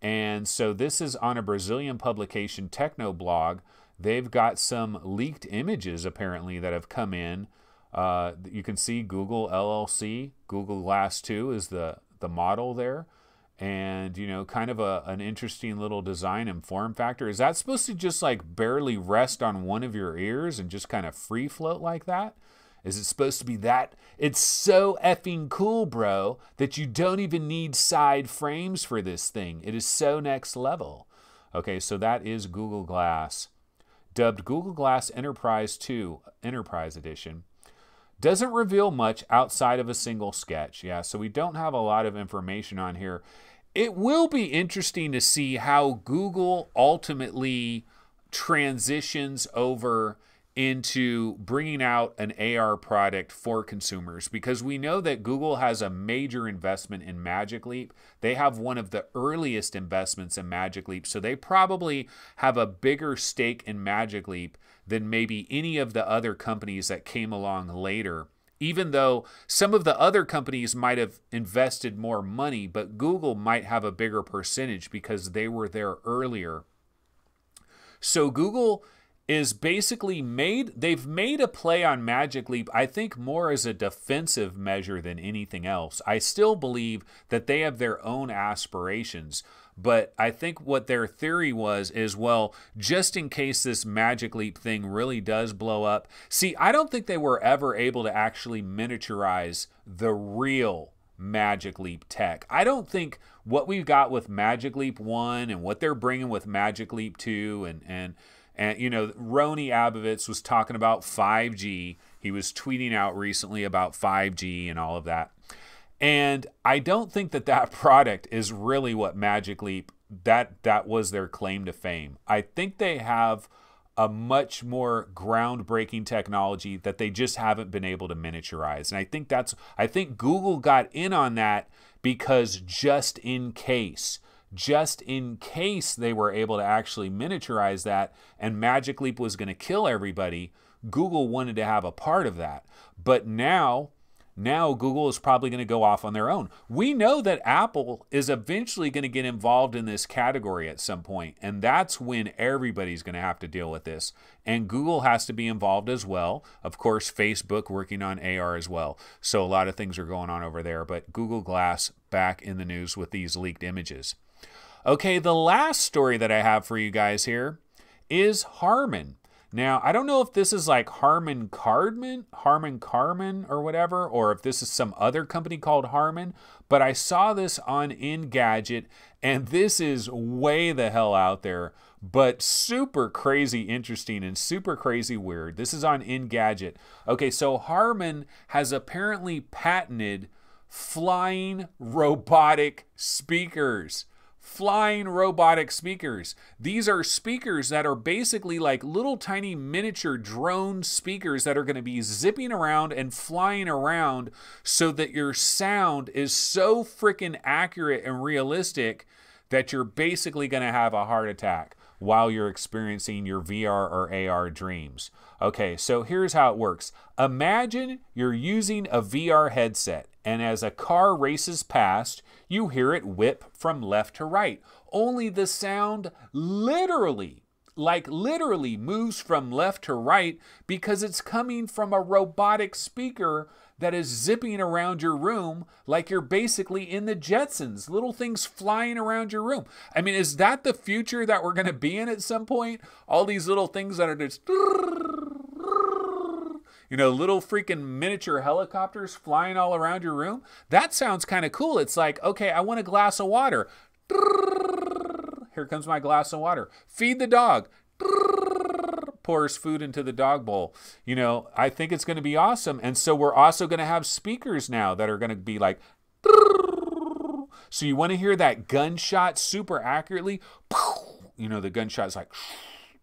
And so this is on a Brazilian publication, Technoblog. They've got some leaked images apparently that have come in. You can see Google LLC, Google Glass 2 is the model there. And, you know, kind of an interesting little design and form factor. Is that supposed to just like barely rest on one of your ears and just kind of free float like that? Is it supposed to be that? It's so effing cool, bro, that you don't even need side frames for this thing. It is so next level. Okay, so that is Google Glass. Dubbed Google Glass Enterprise 2 Enterprise Edition. Doesn't reveal much outside of a single sketch. Yeah, so we don't have a lot of information on here. It will be interesting to see how Google ultimately transitions over into bringing out an AR product for consumers, because we know that Google has a major investment in Magic Leap. They have one of the earliest investments in Magic Leap, so they probably have a bigger stake in Magic Leap than maybe any of the other companies that came along later, even though some of the other companies might have invested more money, but Google might have a bigger percentage because they were there earlier. So Google is basically they've made a play on Magic Leap, I think more as a defensive measure than anything else. I still believe that they have their own aspirations, but I think what their theory is, well, just in case this Magic Leap thing really does blow up. See, I don't think they were ever able to actually miniaturize the real Magic Leap tech. I don't think what we've got with Magic Leap 1 and what they're bringing with Magic Leap 2 and you know, Rony Abovitz was talking about 5G. He was tweeting out recently about 5G and all of that. And I don't think that that product is really what Magic Leap, that was their claim to fame. I think they have a much more groundbreaking technology that they just haven't been able to miniaturize. And I think Google got in on that because just in case they were able to actually miniaturize that and Magic Leap was going to kill everybody, Google wanted to have a part of that. But now Google is probably going to go off on their own. We know that Apple is eventually going to get involved in this category at some point, and that's when everybody's going to have to deal with this. And Google has to be involved as well. Of course, Facebook working on AR as well. So a lot of things are going on over there, but Google Glass back in the news with these leaked images. Okay, the last story that I have for you guys here is Harman. Now, I don't know if this is like Harman Kardon or whatever, or if this is some other company called Harman, but I saw this on Engadget, and this is way the hell out there, but super crazy interesting and super crazy weird. This is on Engadget. Okay, so Harman has apparently patented flying robotic speakers. Flying robotic speakers. These are speakers that are basically like little tiny miniature drone speakers that are going to be zipping around and flying around so that your sound is so freaking accurate and realistic that you're basically going to have a heart attack while you're experiencing your VR or AR dreams. Okay, so here's how it works. Imagine you're using a VR headset, and as a car races past, you hear it whip from left to right. Only the sound literally moves from left to right because it's coming from a robotic speaker that is zipping around your room like you're basically in the Jetsons, little things flying around your room. I mean, is that the future that we're going to be in at some point? All these little things that are just, you know, little freaking miniature helicopters flying all around your room? That sounds kind of cool. It's like, okay, I want a glass of water. Here comes my glass of water. Feed the dog. Pours food into the dog bowl. You know, I think it's going to be awesome. And so we're also going to have speakers now that are going to be like, so you want to hear that gunshot super accurately. You know, the gunshot's like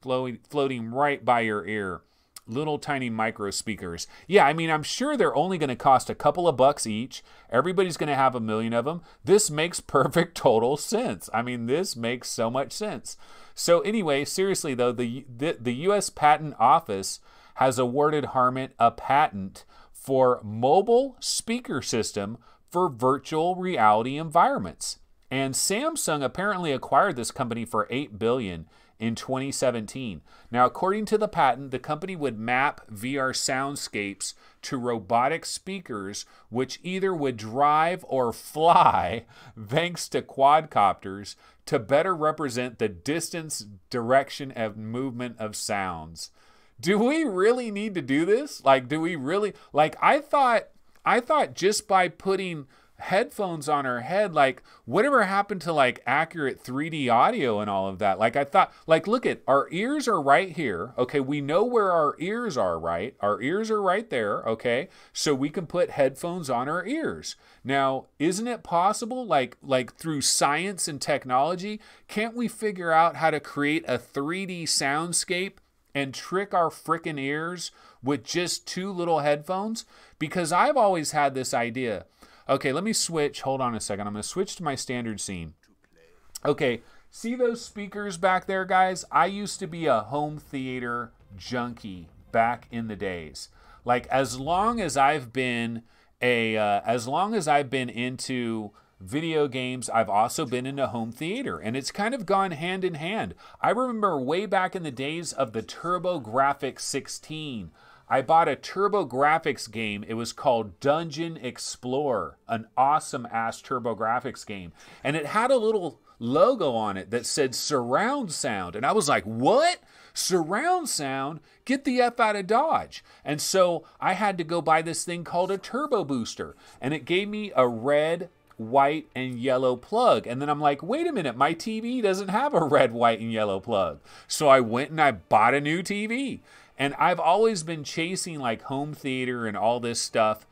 floating right by your ear. Little tiny micro speakers. Yeah, I mean, I'm sure they're only going to cost a couple of bucks each. Everybody's going to have 1 million of them. This makes perfect total sense. I mean, this makes so much sense. So anyway, seriously though, the U.S. Patent Office has awarded Harman a patent for mobile speaker system for virtual reality environments. And Samsung apparently acquired this company for $8 billion in 2017. Now, according to the patent, the company would map VR soundscapes to robotic speakers, which either would drive or fly, thanks to quadcopters, to better represent the distance, direction, and movement of sounds. Do we really need to do this? Like, do we really? Like, I thought just by putting headphones on our head, like, whatever happened to like accurate 3D audio and all of that? Like, I thought, like, look at our ears are right here. Okay, we know where our ears are, right? Our ears are right there. Okay, so we can put headphones on our ears. Now, isn't it possible, like through science and technology, can't we figure out how to create a 3D soundscape and trick our frickin' ears with just 2 little headphones? Because I've always had this idea. Okay, let me switch. Hold on a second. I'm going to switch to my standard scene. Okay, see those speakers back there, guys? I used to be a home theater junkie back in the days. Like, as long as I've been into video games, I've also been into home theater, and it's kind of gone hand in hand. I remember way back in the days of the TurboGrafx 16. I bought a TurboGrafx game. It was called Dungeon Explorer, an awesome-ass TurboGrafx game. And it had a little logo on it that said surround sound. And I was like, what? Surround sound? Get the F out of Dodge. And so I had to go buy this thing called a Turbo Booster. And it gave me a red, white, and yellow plug. And then I'm like, wait a minute, my TV doesn't have a red, white, and yellow plug. So I went and I bought a new TV. And I've always been chasing like home theater and all this stuff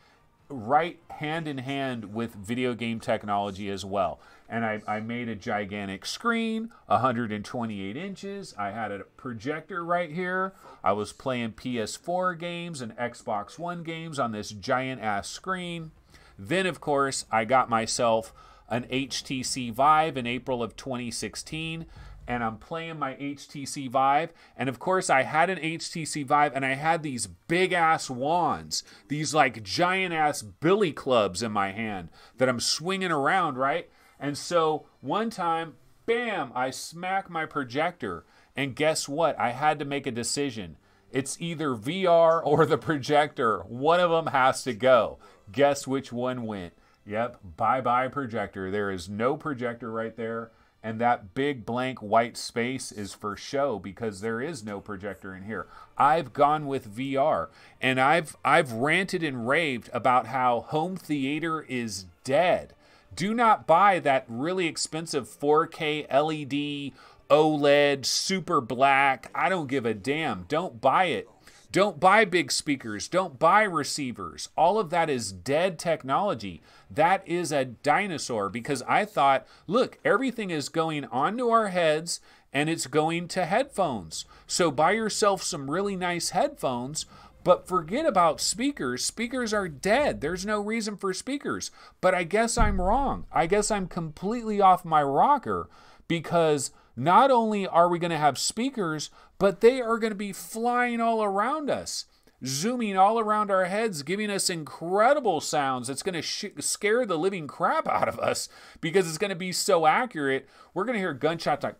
right hand in hand with video game technology as well. And I made a gigantic screen, 128 inches. I had a projector right here. I was playing PS4 games and Xbox One games on this giant ass screen. Then, of course, I got myself an HTC Vive in April of 2016. And I'm playing my HTC Vive. And of course, I had an HTC Vive and I had these big ass wands, these like giant ass billy clubs in my hand that I'm swinging around, right? And so one time, bam, I smack my projector. And guess what? I had to make a decision. It's either VR or the projector. One of them has to go. Guess which one went? Yep, bye-bye projector. There is no projector right there. And that big blank white space is for show because there is no projector in here. I've gone with VR, and I've ranted and raved about how home theater is dead. Do not buy that really expensive 4K LED OLED super black. I don't give a damn. Don't buy it. Don't buy big speakers. Don't buy receivers. All of that is dead technology. That is a dinosaur because I thought, look, everything is going onto our heads and it's going to headphones. So buy yourself some really nice headphones, but forget about speakers. Speakers are dead. There's no reason for speakers. But I guess I'm wrong. I guess I'm completely off my rocker because not only are we going to have speakers, but they are going to be flying all around us, zooming all around our heads, giving us incredible sounds. It's going to scare the living crap out of us because it's going to be so accurate. We're going to hear gunshots like,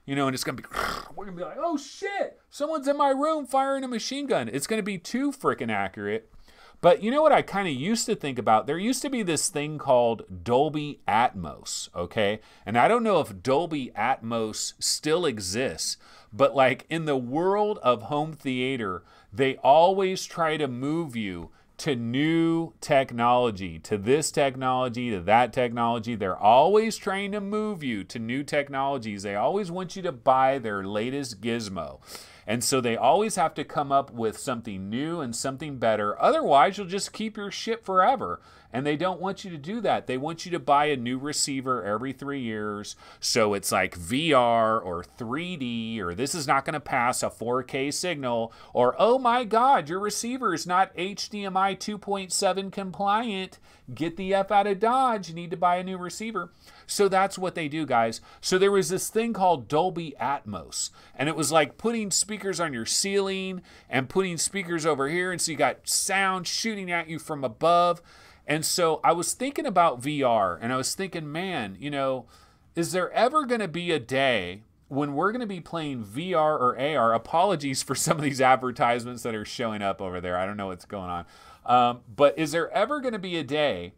you know, and it's going to be, we're going to be like, oh shit, someone's in my room firing a machine gun. It's going to be too freaking accurate. But you know what I kind of used to think about? There used to be this thing called Dolby Atmos, okay? And I don't know if Dolby Atmos still exists, but like in the world of home theater, they always try to move you to new technology, to this technology, to that technology. They're always trying to move you to new technologies. They always want you to buy their latest gizmo. And so they always have to come up with something new and something better. Otherwise, you'll just keep your shit forever. And they don't want you to do that. They want you to buy a new receiver every 3 years. So it's like VR or 3D, or this is not going to pass a 4K signal, or oh my God, your receiver is not HDMI 2.7 compliant. Get the F out of Dodge. You need to buy a new receiver. So that's what they do, guys. So there was this thing called Dolby Atmos, and it was like putting speakers on your ceiling and putting speakers over here, and so you got sound shooting at you from above. And so I was thinking about VR, and I was thinking, man, you know, is there ever going to be a day when we're going to be playing VR or AR? Apologies for some of these advertisements that are showing up over there. I don't know what's going on. But is there ever going to be a day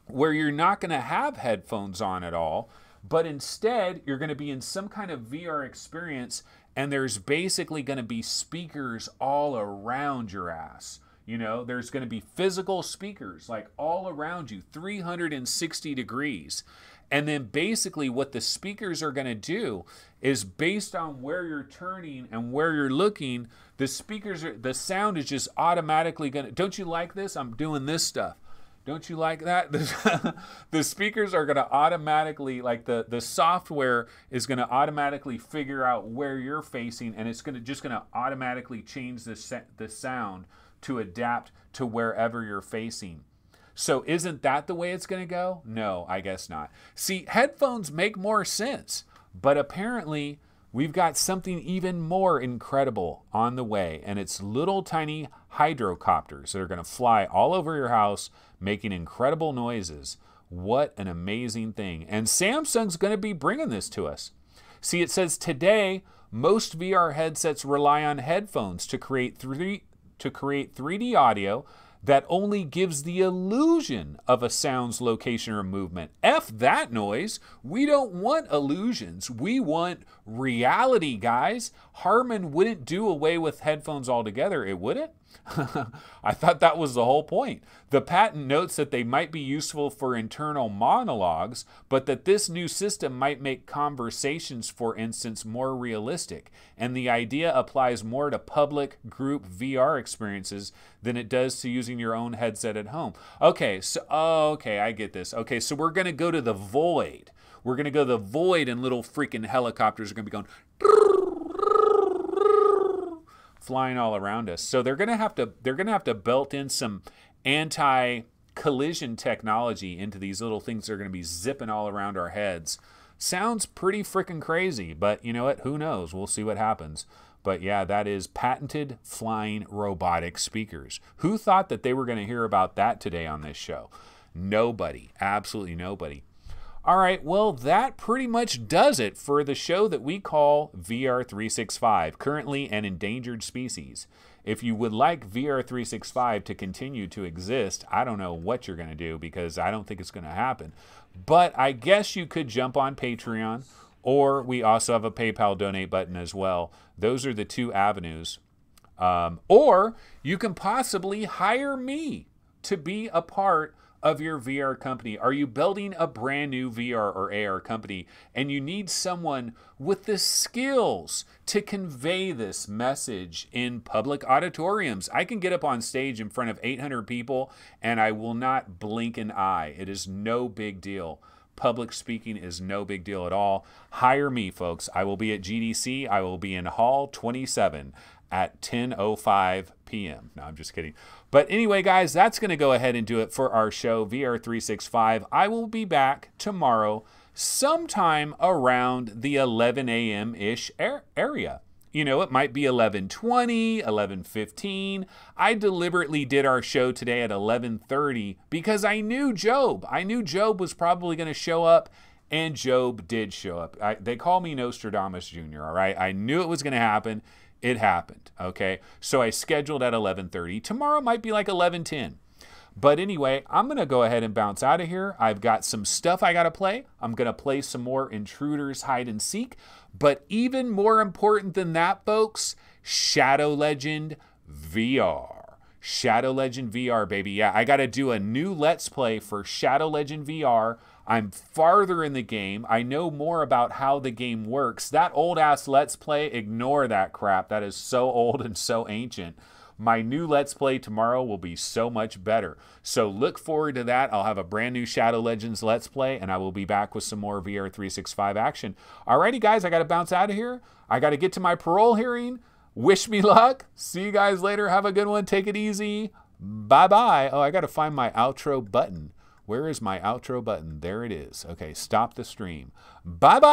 where you're not going to have headphones on at all, but instead you're going to be in some kind of VR experience, and there's basically going to be speakers all around your ass? You know, there's going to be physical speakers like all around you, 360 degrees. And then basically what the speakers are going to do is based on where you're turning and where you're looking, the sound is just automatically going to, don't you like this? I'm doing this stuff. Don't you like that? The speakers are going to automatically, like the software is going to automatically figure out where you're facing, and it's just going to automatically change the sound to adapt to wherever you're facing. So isn't that the way it's going to go? No, I guess not. See, headphones make more sense, but apparently we've got something even more incredible on the way, and it's little tiny hydrocopters that are going to fly all over your house, making incredible noises. What an amazing thing. And Samsung's going to be bringing this to us. See, it says today, most VR headsets rely on headphones to create to create 3D audio that only gives the illusion of a sound's location or movement. F that noise. We don't want illusions. We want reality, guys. Harman wouldn't do away with headphones altogether, it wouldn't? I thought that was the whole point. The patent notes that they might be useful for internal monologues, but that this new system might make conversations, for instance, more realistic. And the idea applies more to public group VR experiences than it does to using your own headset at home. Okay, so, okay, I get this. Okay, so we're going to go to the void. We're going to go to the void, and little freaking helicopters are going to be going flying all around us. So they're going to have to belt in some anti-collision technology into these little things that are going to be zipping all around our heads. Sounds pretty freaking crazy, but you know what? Who knows? We'll see what happens. But yeah, that is patented flying robotic speakers. Who thought that they were going to hear about that today on this show? Nobody. Absolutely nobody. All right, well, that pretty much does it for the show that we call VR 365, currently an endangered species. If you would like VR 365 to continue to exist, I don't know what you're going to do, because I don't think it's going to happen. But I guess you could jump on Patreon, or we also have a PayPal donate button as well. Those are the two avenues. Or you can possibly hire me to be a part of your VR company. Are you building a brand new VR or AR company and you need someone with the skills to convey this message in public auditoriums? I can get up on stage in front of 800 people and I will not blink an eye. It is no big deal. Public speaking is no big deal at all. Hire me, folks. I will be at GDC. I will be in Hall 27 at 10:05 p.m. No, I'm just kidding. But anyway, guys, that's going to go ahead and do it for our show, VR 365. I will be back tomorrow sometime around the 11 a.m.-ish area. You know, it might be 11:20, 11:15. I deliberately did our show today at 11:30 because I knew Job. I knew Job was probably going to show up, and Job did show up. They call me Nostradamus Jr., all right? I knew it was going to happen. It happened, okay? So I scheduled at 11:30. Tomorrow might be like 11:10. But anyway, I'm going to go ahead and bounce out of here. I've got some stuff I got to play. I'm going to play some more Intruders Hide and Seek. But even more important than that, folks, Shadow Legend VR. Shadow Legend VR, baby. Yeah, I got to do a new Let's Play for Shadow Legend VR. I'm farther in the game. I know more about how the game works. That old-ass Let's Play, ignore that crap. That is so old and so ancient. My new Let's Play tomorrow will be so much better. So look forward to that. I'll have a brand new Shadow Legends Let's Play, and I will be back with some more VR 365 action. Alrighty, guys, I got to bounce out of here. I got to get to my parole hearing. Wish me luck. See you guys later. Have a good one. Take it easy. Bye-bye. Oh, I got to find my outro button. Where is my outro button? There it is. Okay, stop the stream. Bye-bye.